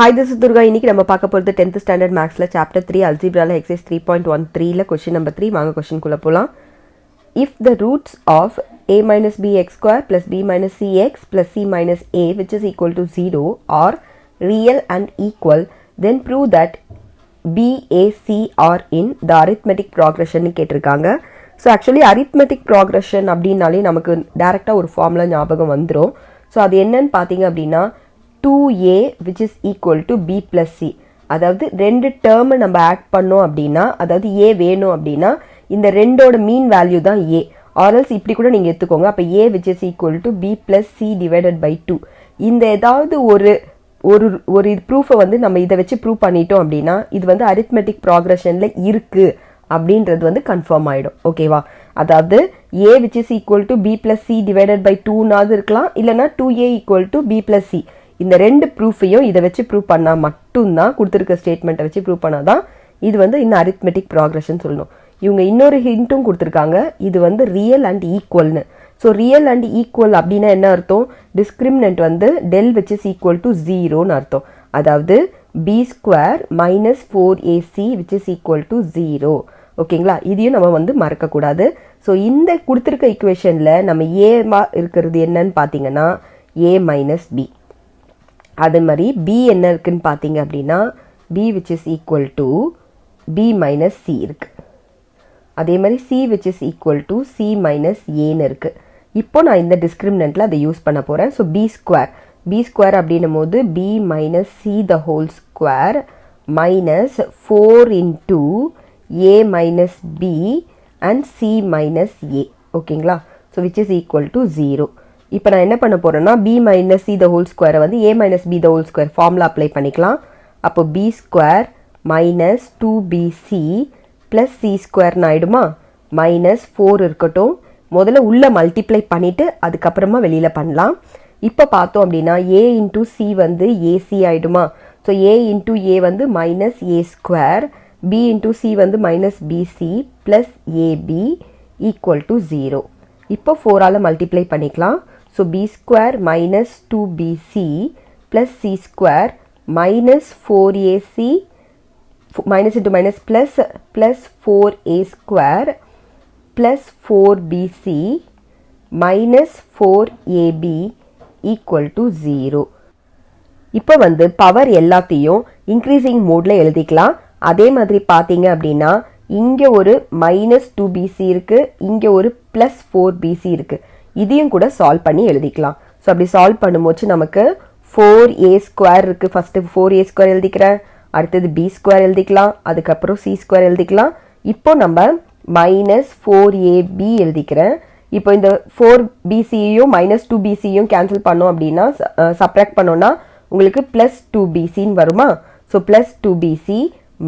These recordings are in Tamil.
Hi, this is Durga. இன்னைக்கு நம்ம பார்க்க போறது 10th standard mathsல chapter 3 algebra ல exercise 3.13ல question number 3 வாங்க question குள்ள போலாம். If the roots of a minus bx square plus b minus cx plus c minus a which is equal to 0 are real and equal, then prove that b, a, c are in the arithmetic progression னு கேட்டிருக்காங்க. So actually arithmetic progression அப்படினாலே நமக்கு டைரக்ட்டா ஒரு ஃபார்முலா ஞாபகம் வந்துரும். So அது என்னன்னு பாத்தீங்க அப்படினா 2a which is equal to b plus c. அதாவது ரெண்டு டேர்ம் நம்ம ஆட் பண்ணோம் அப்படினா, அதாவது a வேணும் அப்படினா இந்த ரெண்டோட மீன் வேல்யூ தான் a. or else இப்படி கூட நீங்க எடுத்துக்கோங்க. அப்ப a which is equal to b plus c divided by 2. இந்த ஏதாவது ஒரு ப்ரூஃபை வந்து நம்ம இதை வச்சு ப்ரூவ் பண்ணிட்டோம் அப்படின்னா இது வந்து அரித்மெட்டிக் ப்ராக்ரஷன்ல இருக்கு அப்படின்றது வந்து கன்ஃபார்ம் ஆயிடும். ஓகேவா? அதாவது a which is equal to b plus c divided by 2 இருக்கலாம், இல்லைன்னா 2a equal to b plus c. இந்த ரெண்டு ப்ரூஃபையும் இதை வச்சு ப்ரூவ் பண்ணா மட்டும்தான், கொடுத்துருக்க ஸ்டேட்மெண்ட்டை வச்சு ப்ரூவ் பண்ணாதான் இது வந்து இன்னும் அரித்மெட்டிக் ப்ராக்ரஷன் சொல்லணும். இவங்க இன்னொரு ஹிண்ட்டும் கொடுத்துருக்காங்க, இது வந்து ரியல் அண்ட் ஈக்குவல்னு. ஸோ ரியல் அண்ட் ஈக்குவல் அப்படின்னா என்ன அர்த்தம்? டிஸ்கிரிமினன்ட் வந்து del which is equal to 0ன்னு அர்த்தம். அதாவது b square minus 4ac which is equal to 0. ஓகேங்களா? இதையும் நம்ம வந்து மறக்கக்கூடாது. ஸோ இந்த கொடுத்துருக்க இக்குவேஷனில் நம்ம ஏமா இருக்கிறது என்னன்னு பார்த்தீங்கன்னா a மைனஸ் b. அதே மாதிரி b என்ன இருக்குன்னு பார்த்தீங்க அப்படின்னா b which is equal to b minus c இருக்கு. அதே மாதிரி c which is equal to c minus aன்னு இருக்கு. இப்போ நான் இந்த டிஸ்கிரிமினன்ட்ல அதை யூஸ் பண்ண போறேன். ஸோ b ஸ்கொயர் அப்படின்னும் போது b minus c the whole square minus 4 into a minus b and c minus a. ஓகேங்களா? So which is equal to 0. இப்போ நான் என்ன பண்ண போறேன்னா b minus c the whole square வந்து a minus b the whole square formula apply பண்ணிக்கலாம். அப்போ b square minus 2bc plus c ஸ்கொயர்னு ஆயிடுமா? மைனஸ் 4 இருக்கட்டும். முதல்ல உள்ள மல்டிப்ளை பண்ணிட்டு அதுக்கப்புறமா வெளியில பண்ணலாம். இப்போ பார்த்தோம் அப்படின்னா a இன்டூ c வந்து ac ஆயிடுமா? ஸோ a இன்டூ a வந்து minus a square, b into c வந்து minus bc plus ab equal to 0. இப்போ 4ஆல மல்டிப்ளை பண்ணிக்கலாம். So b square minus 2bc plus c square minus 4ac minus into minus plus 4a square plus 4bc minus 4ab equal to 0. இப்போ வந்து பவர் எல்லாத்தையும் இன்க்ரீசிங் மோட்ல எழுதிக்கலாம். அதே மாதிரி பார்த்தீங்க அப்படின்னா இங்க ஒரு minus 2bc இருக்கு, இங்க ஒரு plus 4bc இருக்கு. இதையும் கூட சால்வ் பண்ணி எழுதிக்கலாம். ஸோ அப்படி சால்வ் பண்ணும்போது நமக்கு 4a ஸ்கொயர் இருக்கு. ஃபர்ஸ்ட் 4a ஸ்கொயர் எழுதிக்கிறேன், அடுத்தது b ஸ்கொயர் எழுதிக்கலாம், அதுக்கப்புறம் c ஸ்கொயர் எழுதிக்கலாம். இப்போ நம்ம மைனஸ் 4ab எழுதிக்கிறேன். இப்போ இந்த 4bcயும் மைனஸ் 2bcயும் கேன்சல் பண்ணோம் அப்படின்னா சப்ராக்ட் பண்ணோம்னா உங்களுக்கு பிளஸ் 2bcன்னு வருமா? So plus 2bc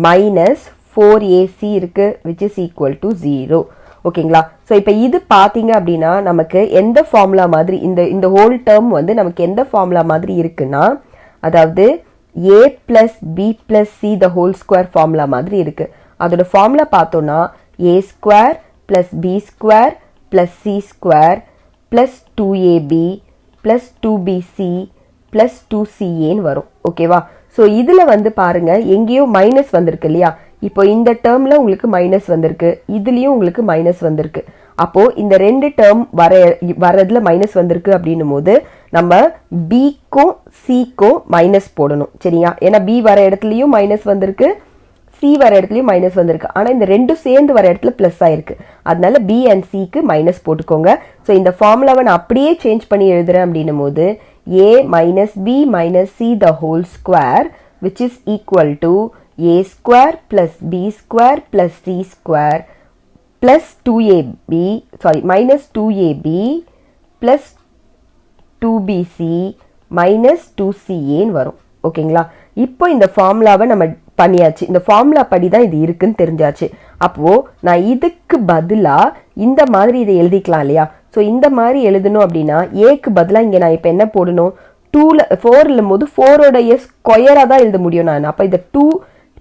minus 4ac இருக்கு விச் இஸ் ஈக்குவல் டு 0. ஓகேங்களா? ஸோ இப்போ இது பார்த்தீங்க அப்படின்னா நமக்கு எந்த ஃபார்முலா மாதிரி இந்த ஹோல் டேர்ம் வந்து நமக்கு எந்த ஃபார்முலா மாதிரி இருக்குன்னா, அதாவது a plus b plus c the whole square formula மாதிரி இருக்கு. அதோட ஃபார்முலா பார்த்தோம்னா a square plus b square plus c square plus 2ab plus 2bc plus 2caன்னு வரும். ஓகேவா? ஸோ இதில் வந்து பாருங்க எங்கேயோ மைனஸ் வந்திருக்கு இல்லையா? இப்போ இந்த டேர்ம்ல உங்களுக்கு மைனஸ் வந்திருக்கு, இதுலயும் உங்களுக்கு மைனஸ் வந்திருக்கு. அப்போ இந்த ரெண்டு டேர்ம் வரதுல மைனஸ் வந்திருக்கு அப்படின்னும் போது நம்ம பிக்கும் சிக்கும் மைனஸ் போடணும். சரியா? ஏன்னா பி வர இடத்துலயும் மைனஸ் வந்திருக்கு, சி வர இடத்துலயும் மைனஸ் வந்திருக்கு. ஆனா இந்த ரெண்டும் சேர்ந்து வர இடத்துல பிளஸ் ஆயிருக்கு. அதனால பி அண்ட் சிக்கு மைனஸ் போட்டுக்கோங்க. ஸோ இந்த ஃபார்முலாவை நான் அப்படியே சேஞ்ச் பண்ணி எழுதுறேன் அப்படின்னும் போது a minus b minus c the whole square which is equal to a square plus b square plus c square plus 2ab minus 2ab plus 2bc minus 2ca வரும். ஓகேங்களா? இப்போ இந்த ஃபார்முலாவை நம்ம பண்ணியாச்சு. இந்த ஃபார்முலா படி தான் இது இருக்குன்னு தெரிஞ்சாச்சு. அப்போ நான் இதுக்கு பதிலா இந்த மாதிரி இதை எழுதிக்கலாம் இல்லையா? ஸோ இந்த மாதிரி எழுதணும் அப்படின்னா ஏக்கு பதிலாக இங்கே நான் இப்போ என்ன போடணும்? 4லும் போது 4ஓடைய ஸ்கொயராக தான் எழுத முடியும் நான். அப்போ இந்த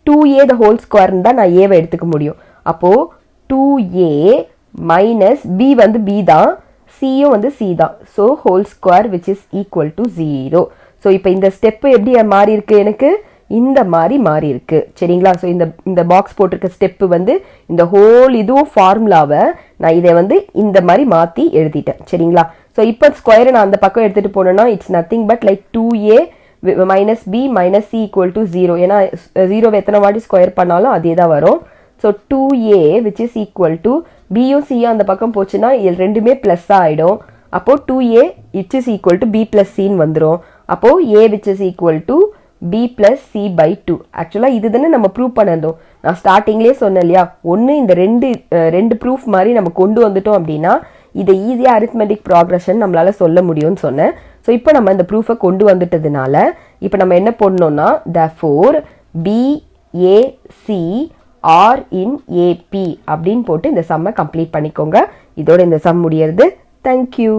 2a the whole square தான் நான் ஏவை எடுத்துக்க முடியும். அப்போ 2a மைனஸ் b வந்து b தான், cயும் வந்து c தான். So whole square which is equal to 0. So இப்போ இந்த ஸ்டெப்பு எப்படி மாறி இருக்கு, எனக்கு இந்த மாதிரி மாறி இருக்கு சரிங்களா. ஸோ இந்த பாக்ஸ் போட்டிருக்க ஸ்டெப்பு வந்து இந்த ஹோல் இதுவும் ஃபார்முலாவை நான் இதை வந்து இந்த மாதிரி மாற்றி எழுதிட்டேன் சரிங்களா. ஸோ இப்போ ஸ்கொயரை நான் அந்த பக்கம் எடுத்துகிட்டு போனேன்னா it's nothing but like 2a minus B minus C equal to 0. ஏன்னா 0 எத்தனை வாட்டி ஸ்கொயர் பண்ணாலும் அதே தான் வரும். So 2a which is equal to பியும் சியும் அந்த பக்கம் போச்சுன்னா இது ரெண்டுமே ப்ளஸ்ஸாக ஆகிடும். அப்போது 2a which is equal to b plus சின்னு வந்துடும். அப்போது a which is equal to b plus c by 2. ஆக்சுவலாக இது தானே நம்ம ப்ரூவ் பண்ணிருந்தோம். நான் ஸ்டார்டிங்லேயே சொன்னேன் இல்லையா, ஒன்று இந்த ரெண்டு ப்ரூஃப் மாதிரி நம்ம கொண்டு வந்துட்டோம் அப்படின்னா இதை ஈஸியாக அரித்மெட்டிக் ப்ராக்ரஷன் நம்மளால் சொல்ல முடியும்னு சொன்னேன். ஸோ இப்போ நம்ம இந்த ப்ரூஃபை கொண்டு வந்துட்டதுனால இப்போ நம்ம என்ன பண்ணோம்னா therefore BAC are in AP அப்படின்னு போட்டு இந்த சம்மை கம்ப்ளீட் பண்ணிக்கோங்க. இதோட இந்த சம் முடியறது. தேங்க்யூ.